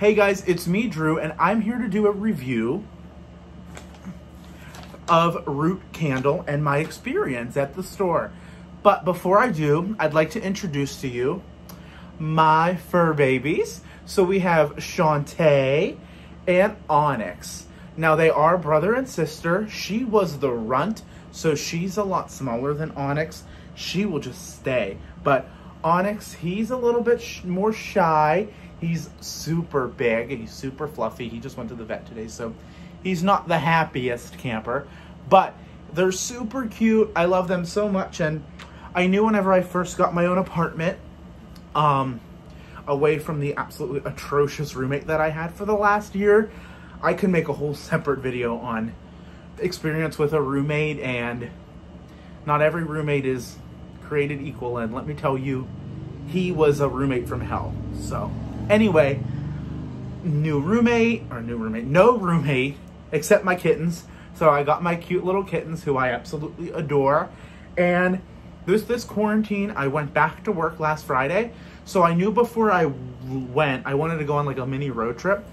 Hey guys, it's me, Drew, and I'm here to do a review of Root Candle and my experience at the store. But before I do, I'd like to introduce to you my fur babies. So we have Shantae and Onyx. Now they are brother and sister. She was the runt, so she's a lot smaller than Onyx. She will just stay. But Onyx, he's a little bit more shy. He's super big and he's super fluffy. He just went to the vet today, so he's not the happiest camper. But they're super cute. I love them so much. And I knew whenever I first got my own apartment, away from the absolutely atrocious roommate that I had for the last year, I could make a whole separate video on experience with a roommate, and not every roommate is created equal, and let me tell you, he was a roommate from hell. So anyway, no roommate except my kittens. So I got my cute little kittens who I absolutely adore. And this quarantine, I went back to work last Friday. So I knew before I went, I wanted to go on like a mini road trip.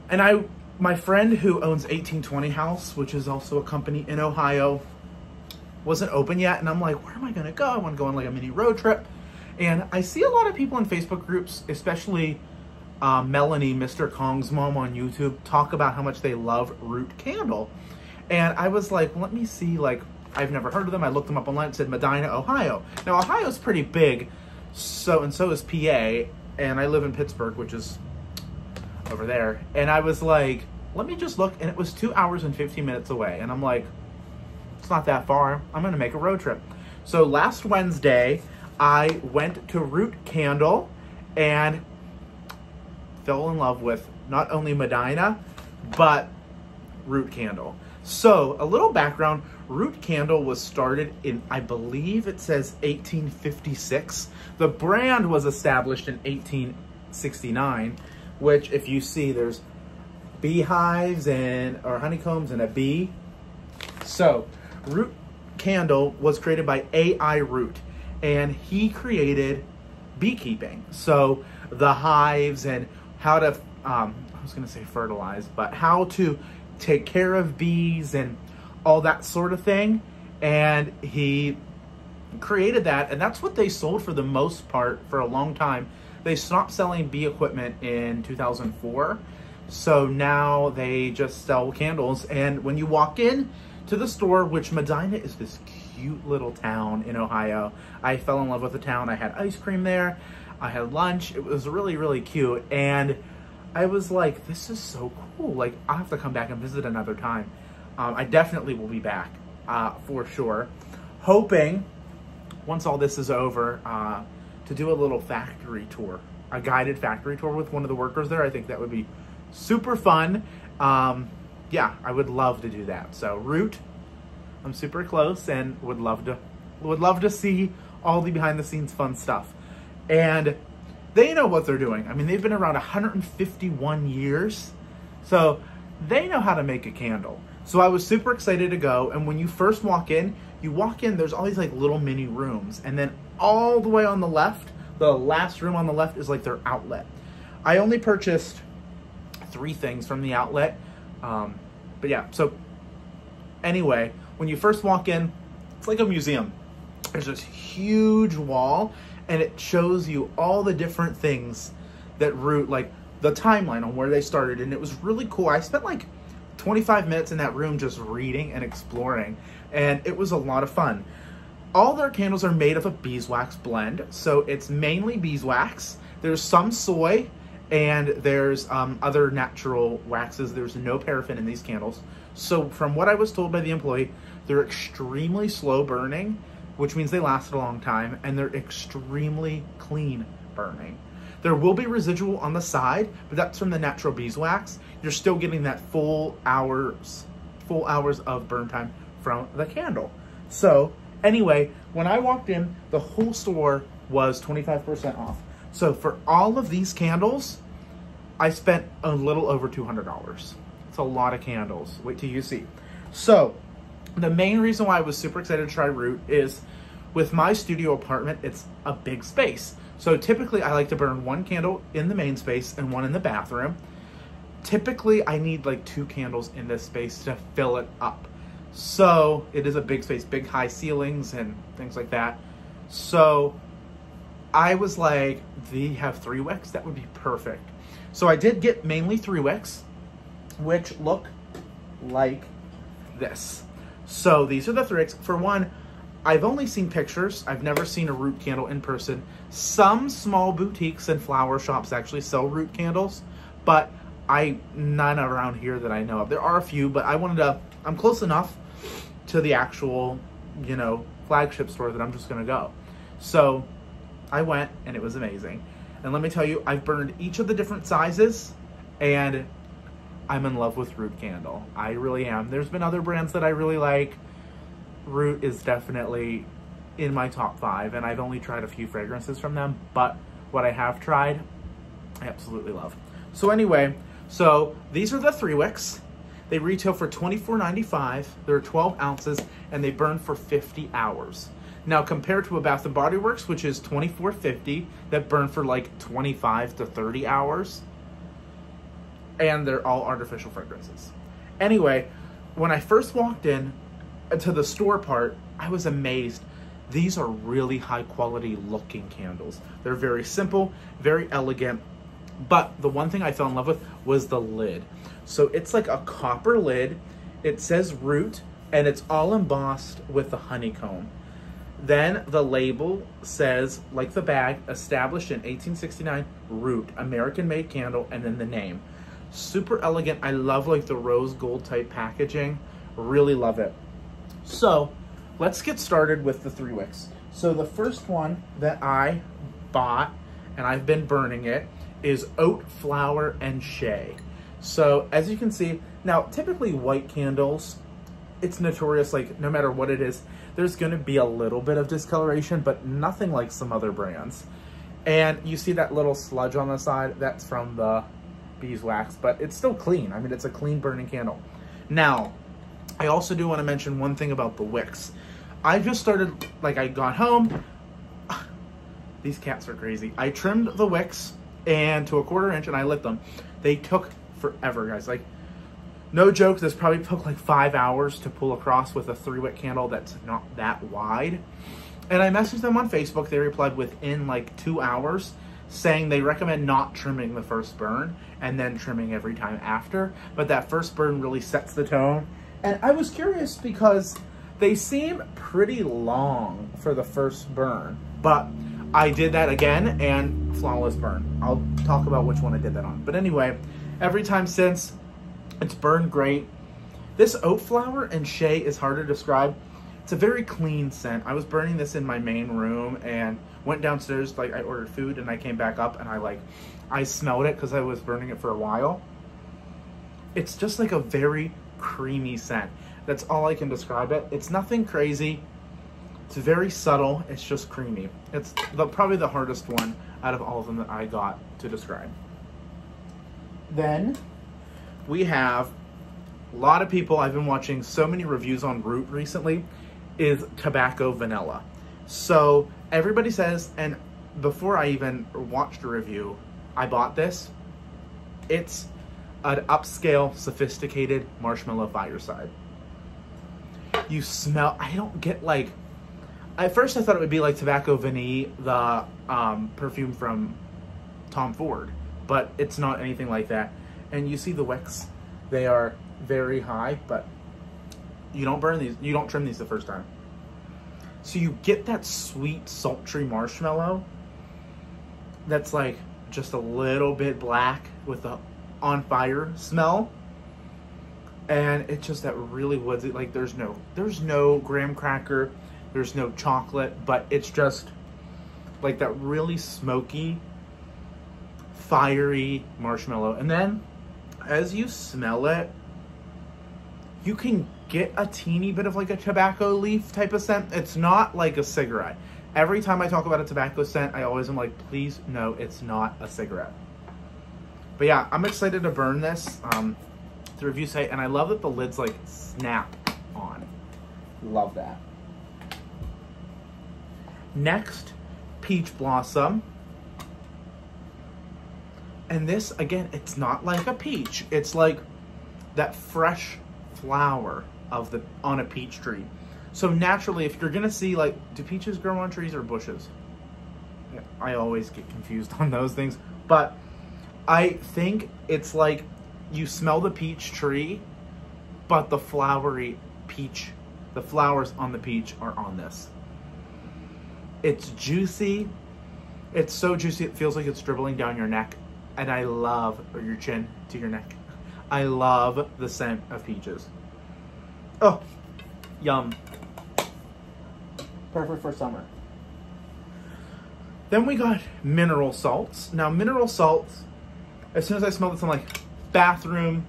And my friend who owns 1820 House, which is also a company in Ohio, wasn't open yet. And I'm like, where am I gonna go? I wanna go on like a mini road trip. And I see a lot of people in Facebook groups, especially Melanie, Mr. Kong's mom on YouTube, talk about how much they love Root Candle. And I was like, let me see, like, I've never heard of them. I looked them up online. It said Medina, Ohio. Now, Ohio's pretty big, so is PA, and I live in Pittsburgh, which is over there. And I was like, let me just look, and it was 2 hours and 15 minutes away. And I'm like, it's not that far. I'm gonna make a road trip. So last Wednesday, I went to Root Candle and fell in love with not only Medina, but Root Candle. So a little background, Root Candle was started in, I believe it says 1856. The brand was established in 1869, which if you see, there's beehives or honeycombs and a bee. So Root Candle was created by A.I. Root, and he created beekeeping. So the hives and how to, I was gonna say fertilize, but how to take care of bees and all that sort of thing. And he created that, and that's what they sold for the most part for a long time. They stopped selling bee equipment in 2004. So now they just sell candles. And when you walk in to the store, which Medina is this cute little town in Ohio. I fell in love with the town. I had ice cream there. I had lunch. It was really, really cute. And I was like, this is so cool. Like, I'll have to come back and visit another time. I definitely will be back for sure. Hoping, once all this is over, to do a little factory tour, a guided factory tour with one of the workers there. I think that would be super fun. Yeah, I would love to do that. So Root, I'm super close and would love to see all the behind the scenes fun stuff. And they know what they're doing. I mean, they've been around 151 years. So they know how to make a candle. So I was super excited to go. And when you first walk in, there's all these like little mini rooms. And then all the way on the left, the last room on the left is like their outlet. I only purchased 3 things from the outlet. But yeah, so anyway, when you first walk in, it's like a museum. There's this huge wall, and it shows you all the different things that Root, like the timeline on where they started, and it was really cool. I spent like 25 minutes in that room just reading and exploring, and it was a lot of fun. All their candles are made of a beeswax blend, so it's mainly beeswax. There's some soy, and there's other natural waxes. There's no paraffin in these candles. So from what I was told by the employee, they're extremely slow burning, which means they last a long time, and they're extremely clean burning. There will be residual on the side, but that's from the natural beeswax. You're still getting that full hours of burn time from the candle. So anyway, when I walked in, the whole store was 25% off. So for all of these candles, I spent a little over $200. It's a lot of candles. Wait till you see. So the main reason why I was super excited to try Root is with my studio apartment, it's a big space. So typically I like to burn one candle in the main space and one in the bathroom. Typically I need like 2 candles in this space to fill it up. So it is a big space, big high ceilings and things like that. So I was like, they have 3 wicks, that would be perfect. So I did get mainly 3 wicks, which look like this. So these are the 3 wicks. For one, I've only seen pictures. I've never seen a root candle in person. Some small boutiques and flower shops actually sell root candles, but none around here that I know of. There are a few, but I'm close enough to the actual, you know, flagship store that I'm just gonna go. So I went and it was amazing. And let me tell you, I've burned each of the different sizes and I'm in love with root candle. I really am. There's been other brands that I really like. Root is definitely in my top 5 and I've only tried a few fragrances from them, but what I have tried, I absolutely love. So anyway, so these are the 3 wicks. They retail for $24.95. They're 12 ounces and they burn for 50 hours. Now compared to a Bath & Body Works, which is $24.50, that burn for like 25 to 30 hours. And they're all artificial fragrances. Anyway, when I first walked in to the store part, I was amazed. These are really high quality looking candles. They're very simple, very elegant. But the one thing I fell in love with was the lid. So it's like a copper lid. It says root and it's all embossed with the honeycomb. Then the label says, like the bag, established in 1869, root, American made candle, and then the name. Super elegant. I love like the rose gold type packaging. Really love it. So let's get started with the 3 wicks. So the first one that I bought, and I've been burning it, is Oat Flour Shea. So as you can see, now typically white candles, it's notorious, like no matter what it is, there's gonna be a little bit of discoloration, but nothing like some other brands. And you see that little sludge on the side, that's from the Beeswax, but it's still clean. I mean, it's a clean burning candle. Now, I also do want to mention one thing about the wicks. I just started, like I got home, these cats are crazy. I trimmed the wicks and to a 1/4 inch and I lit them. They took forever, guys. Like, no joke, this probably took like 5 hours to pull across with a 3-wick candle that's not that wide. And I messaged them on Facebook. They replied within like 2 hours saying they recommend not trimming the first burn and then trimming every time after. But that first burn really sets the tone. And I was curious because they seem pretty long for the first burn. But I did that again and flawless burn. I'll talk about which one I did that on. But anyway, every time since, it's burned great. This Oat Flour Shea is hard to describe. It's a very clean scent. I was burning this in my main room and went downstairs, like I ordered food and I came back up and I smelled it because I was burning it for a while. It's just like a very creamy scent. That's all I can describe it. It's nothing crazy. It's very subtle. It's just creamy. It's probably the hardest one out of all of them that I got to describe. Then we have a lot of people, I've been watching so many reviews on Root recently, is tobacco vanilla. So everybody says, and before I even watched a review, I bought this. It's an upscale, sophisticated marshmallow fireside. You smell, I don't get like, at first I thought it would be like Tobacco Vanille, the perfume from Tom Ford, but it's not anything like that. And you see the wicks, they are very high, but you don't burn these, you don't trim these the first time. So you get that sweet, sultry marshmallow that's like just a little bit black with the on fire smell. And it's just that really woodsy, like there's no graham cracker, there's no chocolate, but it's just like that really smoky, fiery marshmallow. And then as you smell it, you can get a teeny bit of like a tobacco leaf type of scent. It's not like a cigarette. Every time I talk about a tobacco scent, I always am like, please, no, it's not a cigarette. But yeah, I'm excited to burn this. The review site, and I love that the lid's like snap on. Love that. Next, Peach Blossom. And this, again, it's not like a peach. It's like that fresh flower on a peach tree. So naturally, if you're gonna see, like, do peaches grow on trees or bushes? Yeah, I always get confused on those things. But I think it's like you smell the peach tree, but the flowery peach, the flowers on the peach are on this. It's juicy. It's so juicy, it feels like it's dribbling down your neck. And I love, or your chin to your neck. I love the scent of peaches. Oh, yum. Perfect for summer. Then we got mineral salts. Now, mineral salts, as soon as I smell this, I'm like, bathroom,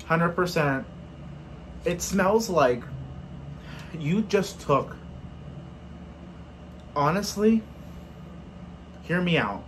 100%. It smells like you just took, honestly, hear me out.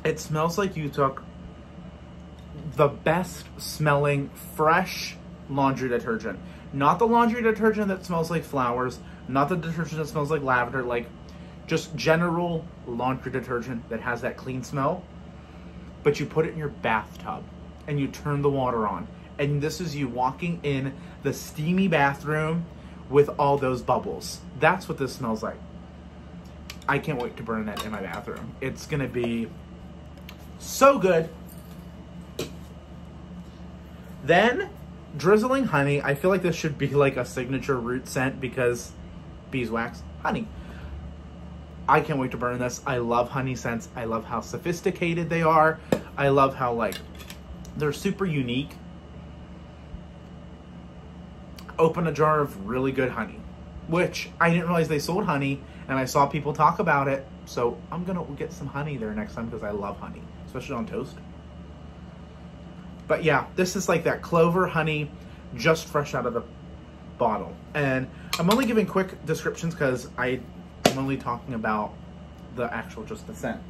It smells like you took the best smelling fresh laundry detergent. Not the laundry detergent that smells like flowers, not the detergent that smells like lavender, like just general laundry detergent that has that clean smell. But you put it in your bathtub and you turn the water on. And this is you walking in the steamy bathroom with all those bubbles. That's what this smells like. I can't wait to burn that in my bathroom. It's gonna be so good. Then, drizzling honey. I feel like this should be like a signature root scent because beeswax, honey. I can't wait to burn this. I love honey scents. I love how sophisticated they are. I love how, like, they're super unique. Open a jar of really good honey, which I didn't realize they sold honey, and I saw people talk about it. So I'm gonna get some honey there next time because I love honey, especially on toast. But yeah, this is like that clover honey, just fresh out of the bottle. And I'm only giving quick descriptions because I'm only talking about the actual, just the scent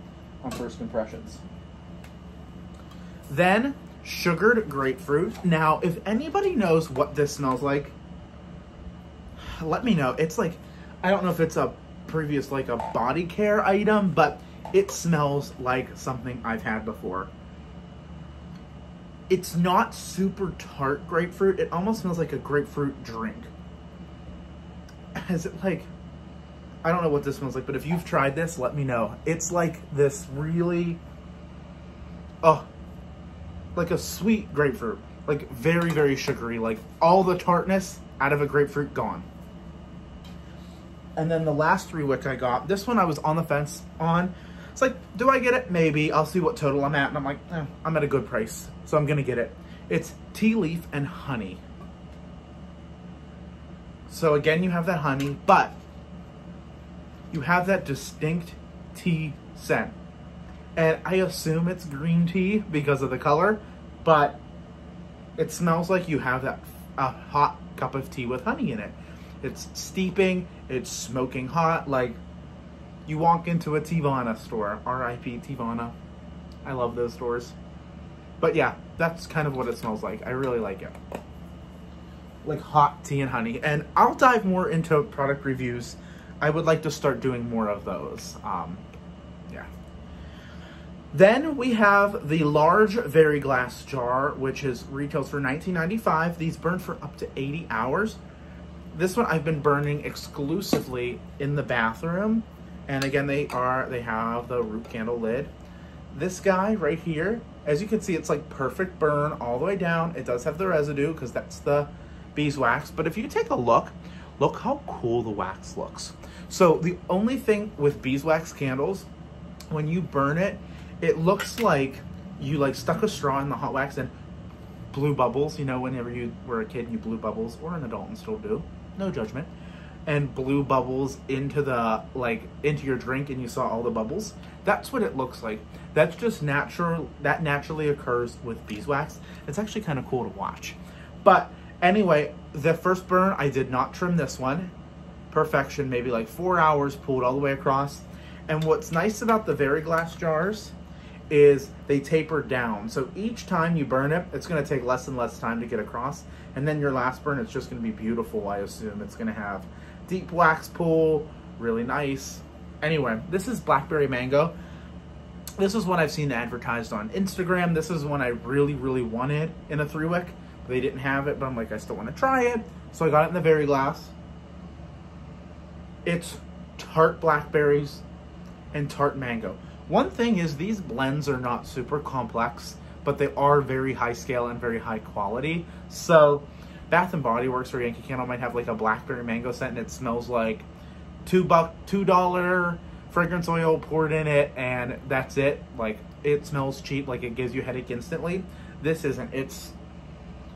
on first impressions. Then, sugared grapefruit. Now, if anybody knows what this smells like, let me know. It's like, I don't know if it's a previous, like a body care item, but it smells like something I've had before. It's not super tart grapefruit. It almost smells like a grapefruit drink. Is it like, I don't know what this smells like, but if you've tried this, let me know. It's like this really, oh, like a sweet grapefruit. Like very, very sugary. Like all the tartness out of a grapefruit gone. And then the last three which I got, this one I was on the fence on. It's like, do I get it? Maybe. I'll see what total I'm at. And I'm like, I'm at a good price, so I'm going to get it. It's tea leaf and honey. So again, you have that honey, but you have that distinct tea scent. And I assume it's green tea because of the color, but it smells like you have that a hot cup of tea with honey in it. It's steeping, it's smoking hot, like you walk into a Teavana store, R.I.P. Teavana. I love those stores. But yeah, that's kind of what it smells like. I really like it. Like hot tea and honey. And I'll dive more into product reviews. I would like to start doing more of those. Yeah. Then we have the large Very Glass jar, which retails for $19.95. These burn for up to 80 hours. This one I've been burning exclusively in the bathroom. And again, they have the root candle lid. This guy right here, as you can see, it's like perfect burn all the way down. It does have the residue because that's the beeswax. But if you take a look how cool the wax looks. So the only thing with beeswax candles, when you burn it, it looks like you like stuck a straw in the hot wax and blew bubbles. You know, whenever you were a kid, you blew bubbles, or an adult and still do. No judgment. And blew bubbles into into your drink, and you saw all the bubbles. That's what it looks like. That's just natural. That naturally occurs with beeswax. It's actually kind of cool to watch. But anyway, the first burn, I did not trim this one. Perfection, maybe like 4 hours, pulled all the way across. And what's nice about the Very Glass jars is they taper down. So each time you burn it, it's going to take less and less time to get across. And then your last burn, it's just going to be beautiful, I assume. It's going to have deep wax pool, really nice. Anyway, this is Blackberry Mango. This is one I've seen advertised on Instagram. This is one I really, really wanted in a 3-wick. They didn't have it, but I'm like, I still want to try it. So I got it in the Very Glass. It's tart blackberries and tart mango. One thing is these blends are not super complex, but they are very high scale and very high quality. So Bath and Body Works or Yankee Candle might have like a blackberry mango scent, and it smells like $2 fragrance oil poured in it, and that's it. Like, it smells cheap, like it gives you a headache instantly. This isn't. It's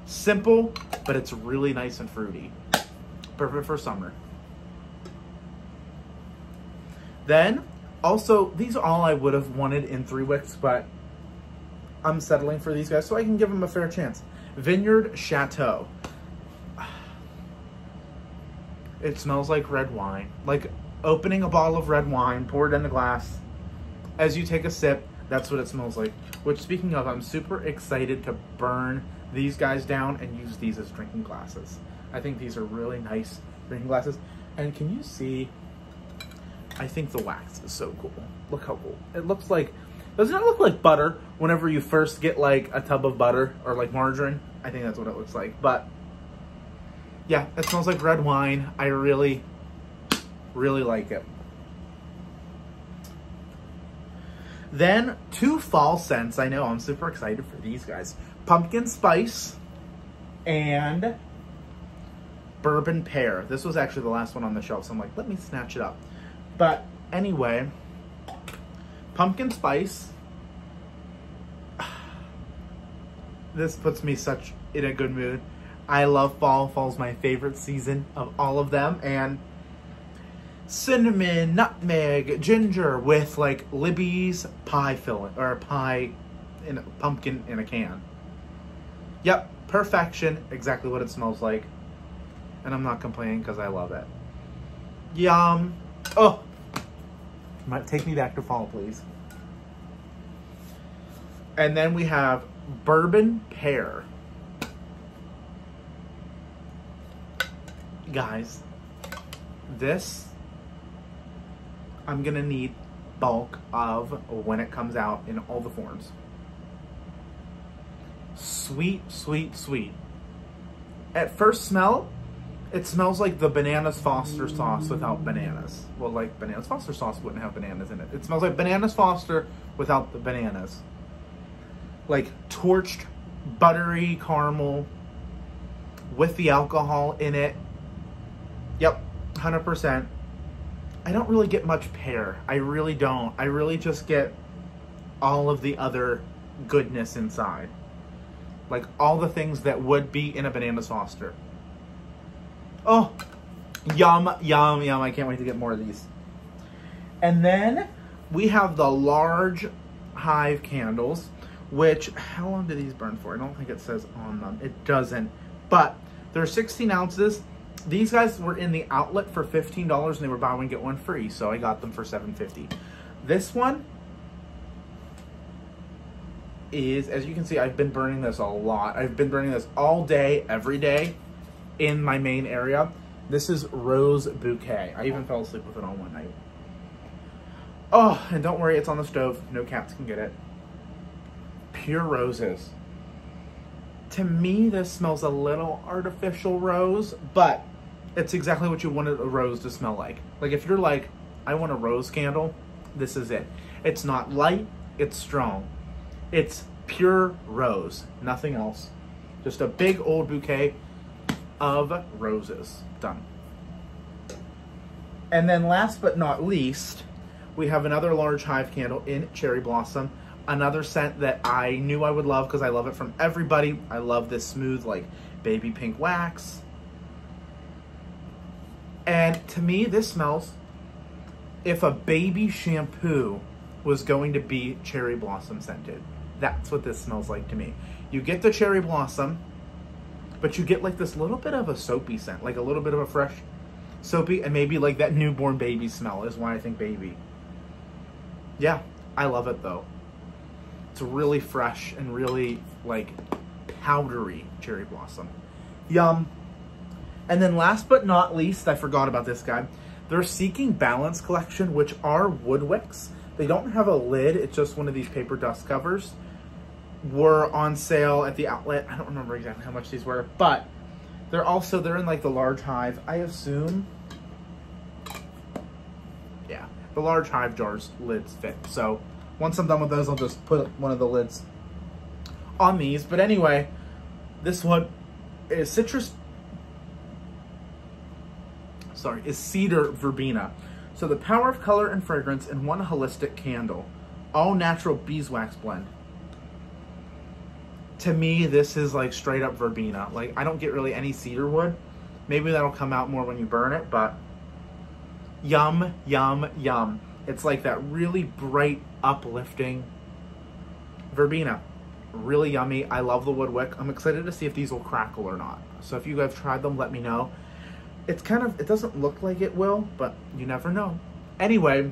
simple, but it's really nice and fruity. Perfect for summer. Then, also, these are all I would have wanted in 3-wicks, but I'm settling for these guys so I can give them a fair chance. Vineyard Chateau. It smells like red wine. Like opening a bottle of red wine, pour it in a glass. As you take a sip, that's what it smells like. Which, speaking of, I'm super excited to burn these guys down and use these as drinking glasses. I think these are really nice drinking glasses. And can you see, I think the wax is so cool. Look how cool. It looks like, doesn't it look like butter whenever you first get like a tub of butter or like margarine? I think that's what it looks like. But yeah, it smells like red wine. I really, really like it. Then 2 fall scents. I know, I'm super excited for these guys. Pumpkin Spice and Bourbon Pear. This was actually the last one on the shelf, so I'm like, let me snatch it up. But anyway, Pumpkin Spice. This puts me in a good mood. I love fall. Fall's my favorite season of all of them. And cinnamon, nutmeg, ginger with like Libby's pie filling, or pie in a pumpkin in a can. Yep, perfection. Exactly what it smells like. And I'm not complaining because I love it. Yum. Oh, might take me back to fall, please. And then we have Bourbon Pear. Guys, this I'm gonna need bulk of when it comes out in all the forms. Sweet, sweet, sweet. At first smell, it smells like the Bananas Foster sauce without bananas. Well, like Bananas Foster sauce wouldn't have bananas in it. It smells like Bananas Foster without the bananas. Like torched, buttery caramel with the alcohol in it. Yep, 100%. I don't really get much pear. I really don't. I really just get all of the other goodness inside. Like all the things that would be in a Bananas Foster. Oh, yum, yum, yum. I can't wait to get more of these. And then we have the large hive candles, which, how long do these burn for? I don't think it says on them. It doesn't, but they're 16 ounces. These guys were in the outlet for $15 and they were buy one, get one free. So I got them for $7.50. This one is, as you can see, I've been burning this a lot. I've been burning this all day, every day in my main area. This is Rose Bouquet. I even fell asleep with it on one night. Oh, and don't worry, it's on the stove. No cats can get it. Pure roses. To me, this smells a little artificial rose, but it's exactly what you wanted a rose to smell like. Like if you're like, I want a rose candle, this is it. It's not light, it's strong. It's pure rose, nothing else. Just a big old bouquet of roses. Done. And then last but not least, we have another large hive candle in Cherry Blossom. Another scent that I knew I would love because I love it from everybody. I love this smooth, like, baby pink wax. And to me, this smells, if a baby shampoo was going to be Cherry Blossom scented. That's what this smells like to me. You get the Cherry Blossom, but you get like this little bit of a soapy scent, like a little bit of a fresh soapy, and maybe like that newborn baby smell is why I think baby. Yeah, I love it though. It's really fresh and really like powdery Cherry Blossom. Yum. And then last but not least, I forgot about this guy. Their Seeking Balance collection, which are wood wicks. They don't have a lid. It's just one of these paper dust covers. Were on sale at the outlet. I don't remember exactly how much these were, but they're in like the large hive. I assume, yeah, the large hive jars lids fit. So once I'm done with those, I'll just put one of the lids on these. But anyway, this one is cedar verbena. So the power of color and fragrance in one holistic candle. All natural beeswax blend. To me, this is like straight up verbena. Like, I don't get really any cedar wood. Maybe that'll come out more when you burn it, but yum, yum, yum. It's like that really bright, uplifting verbena. Really yummy. I love the wood wick. I'm excited to see if these will crackle or not. So if you guys tried them, let me know. It doesn't look like it will, but you never know. Anyway,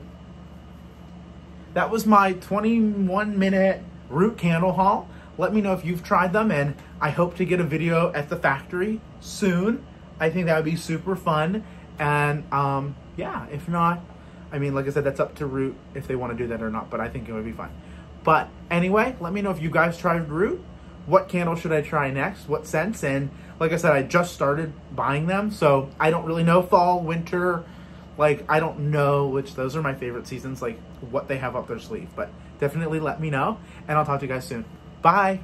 that was my 21-minute root candle haul. Let me know if you've tried them, and I hope to get a video at the factory soon. I think that would be super fun. And yeah, if not, I mean, like I said, that's up to Root if they want to do that or not, but I think it would be fun. But anyway, let me know if you guys tried Root. What candle should I try next? What scents? And like I said, I just started buying them, so I don't really know fall, winter. Like, I don't know which, those are my favorite seasons, like what they have up their sleeve. But definitely let me know, and I'll talk to you guys soon. Bye.